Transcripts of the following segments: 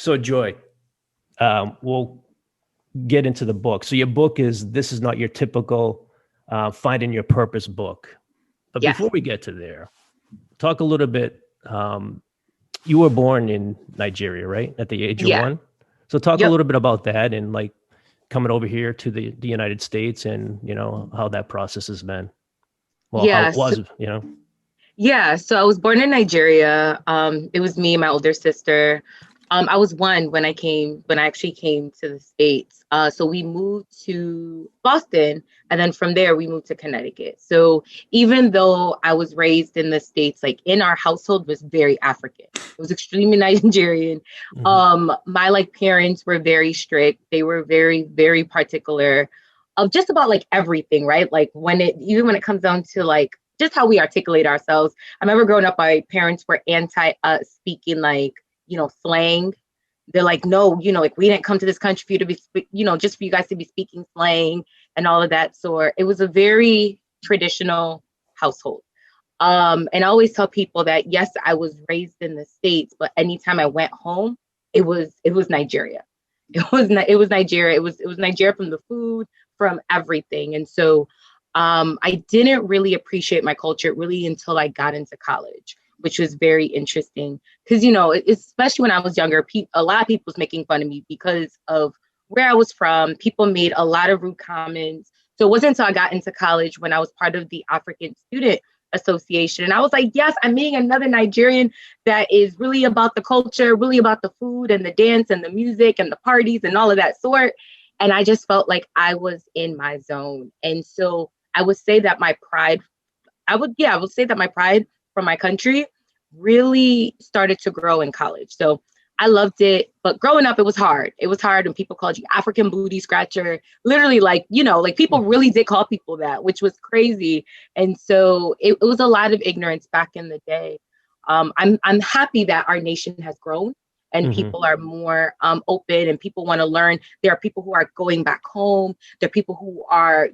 So Joy, we'll get into the book. So your book is This Is Not Your Typical Finding Your Purpose book. But Yes. before we get to there, talk a little bit. You were born in Nigeria, right? At the age of Yeah. 1. So talk a Yep. little bit about that and like coming over here to the United States and, how that process has been. Well, how it Yes. was. Yeah. So I was born in Nigeria. It was me and my older sister. I was 1 when I actually came to the States. So we moved to Boston, and then from there we moved to Connecticut. So even though I was raised in the States, like in our household was very African. It was extremely Nigerian. Mhm. My like parents were very strict. They were very, very particular of just about like everything, right? Like even when it comes down to like just how we articulate ourselves. I remember growing up, my parents were anti us speaking like, slang. They're like, no, like we didn't come to this country for you to be, just for you guys to be speaking slang and all of that. So it was a very traditional household. And I always tell people that, yes, I was raised in the States, but anytime I went home, it was Nigeria. It was Nigeria. It was Nigeria from the food, from everything. And so I didn't really appreciate my culture really until I got into college, which was very interesting because, especially when I was younger, a lot of people was making fun of me because of where I was from. People made a lot of rude comments. So it wasn't until I got into college when I was part of the African Student Association. And I was like, yes, I'm meeting another Nigerian that is really about the culture, really about the food and the dance and the music and the parties and all of that sort. And I just felt like I was in my zone. And so I would say that my pride, I would say that my pride for my country really started to grow in college. So I loved it. But growing up, it was hard. It was hard when people called you African booty scratcher. Literally, like, like people really did call people that, which was crazy. And so it was a lot of ignorance back in the day. I'm happy that our nation has grown and Mhm. people are more open and people want to learn. There are people who are going back home. There are people who are,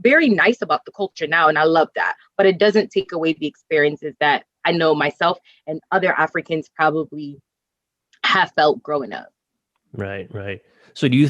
very nice about the culture now. And I love that. But it doesn't take away the experiences that I know myself and other Africans probably have felt growing up. Right, right. So do you